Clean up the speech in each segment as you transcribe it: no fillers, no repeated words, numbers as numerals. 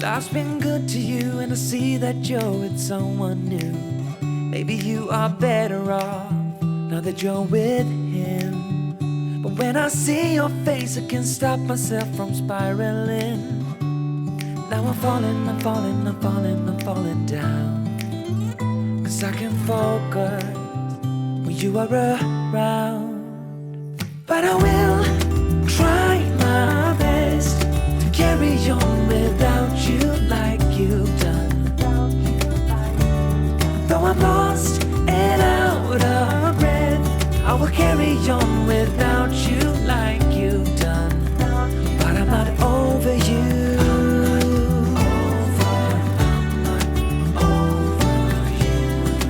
Life's been good to you, and I see that you're with someone new. Maybe you are better off now that you're with him. But when I see your face, I can't stop myself from spiraling. Now I'm falling, I'm falling, I'm falling, I'm falling down. 'Cause I can focus when you are around. But I will try my best to carry on without you like you've done. Though I'm lost and out of breath, I will carry on without you like you've done. But I'm not over you.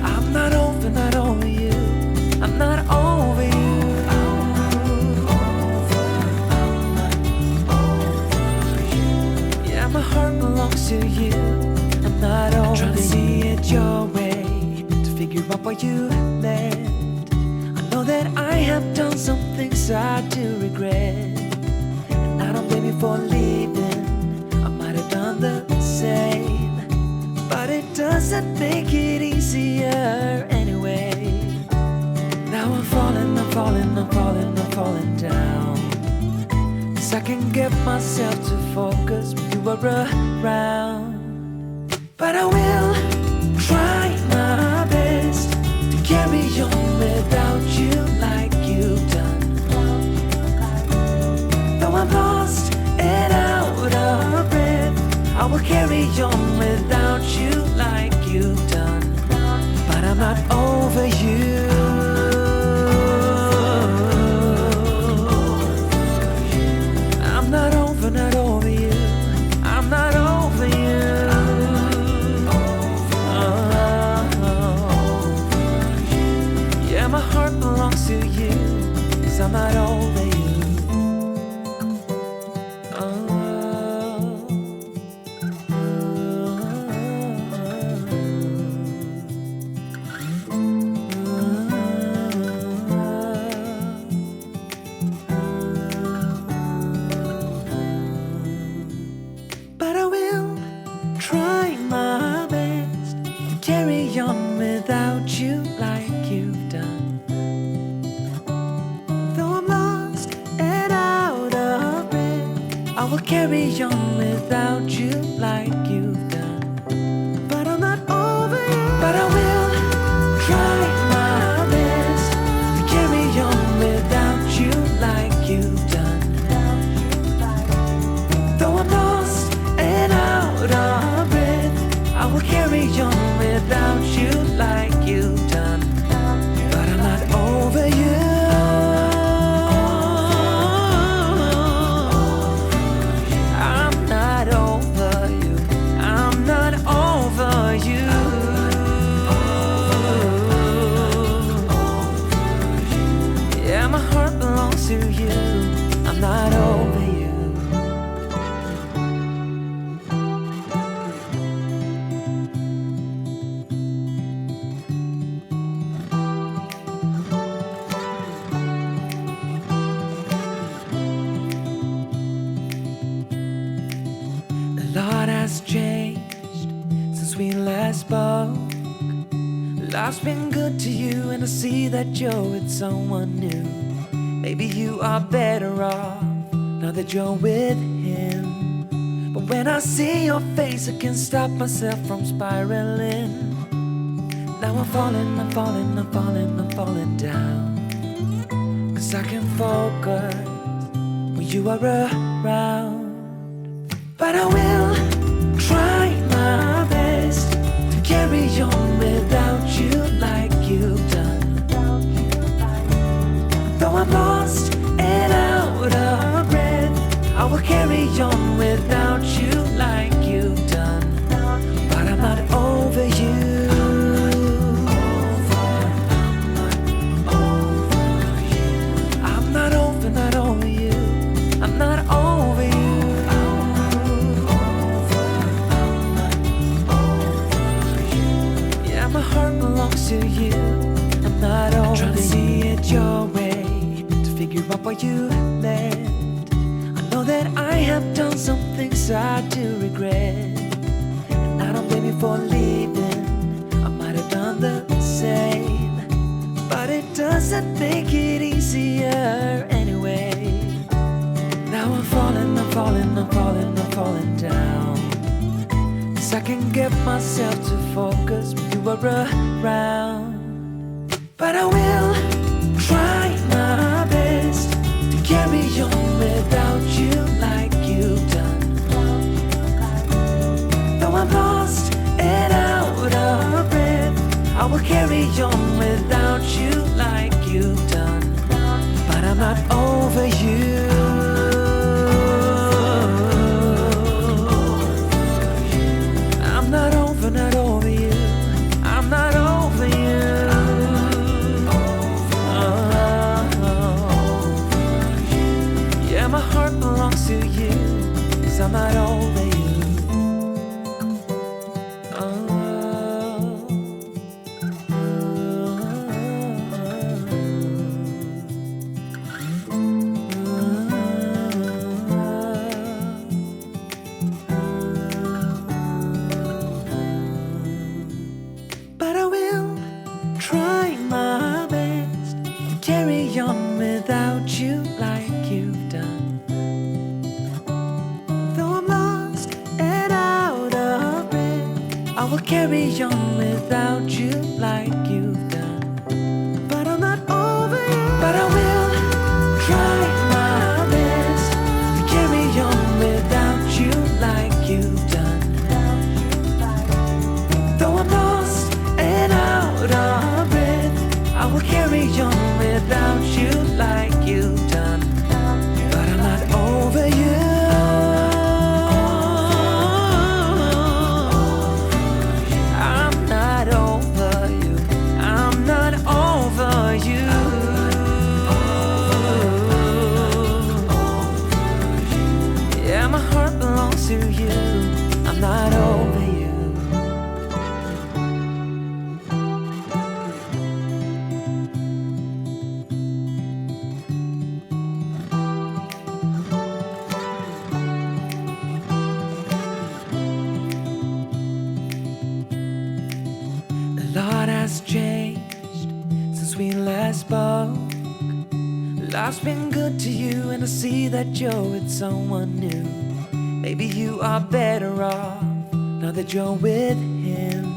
I'm not over you. I'm not over you. Yeah, my heart belongs to you. I'm not over you. Trying to see it your way, to figure out why you left. I know that I have done some things I do regret, and I don't blame you for leaving. I might have done the same, but it doesn't make it easier anyway. Now I'm falling, I'm falling, I'm falling, I'm falling down. 'Cause I can get myself to focus when you are around. But I will try my best to carry on without you like you've done. Though I'm lost and out of breath, I will carry on without you like you've done. But I'm not over you. I'm not over you. I'm not over you. Yeah, my heart belongs to you, 'cause I'm not over you. But I will try my best to carry on without you like you've done. Though I'm lost and out of breath, I will carry on without you like you've done. But I'm not over you. But I will try my best to carry on without you like you've done. Though I'm lost and out of breath, I will carry on without you like you've done. But I'm not over you. I'm not over you. I'm not over you. Yeah, my heart belongs to you. I'm not over you. A lot has changed since we last spoke. Life's been good to you, and I see that you're with someone new. Maybe you are better off now that you're with him. But when I see your face, I can't stop myself from spiraling. Now I'm falling, I'm falling, I'm falling, I'm falling down. 'Cause I can focus when you are around. But I will try my best to carry on without you like you've done. Though I'm lost and out of breath, I will carry on without you like you've done. But I'm not over you. I'm not over you. I'm not over you. Yeah, my heart belongs to you. I'm not over. Trying to see it your way, to figure out why you left. I know that I have done some things I do regret, before leaving, I might have done the same, but it doesn't make it easier anyway. Now I'm falling, I'm falling, I'm falling, I'm falling down. I can get myself to focus when you are around. But I will try my best to carry on without you like you've done. Though I'm lost and out of breath, I will carry on without you like you've done. But I'm not over you. Not over you. I'm not over you. Yeah, my heart belongs to you, 'cause I'm not over you. Without you like you've done. Though I'm lost and out of breath, I will carry on without you like you've done. But I'm not over you. But I will try my best to carry on without you like you've done. Though I'm lost and out of breath, I will carry on without you like you've done. But I'm not over you. I'm not over you. I'm not over you. Yeah, my heart belongs to you. I'm not over you. Changed since we last spoke. Life's been good to you, and I see that you're with someone new. Maybe you are better off now that you're with him.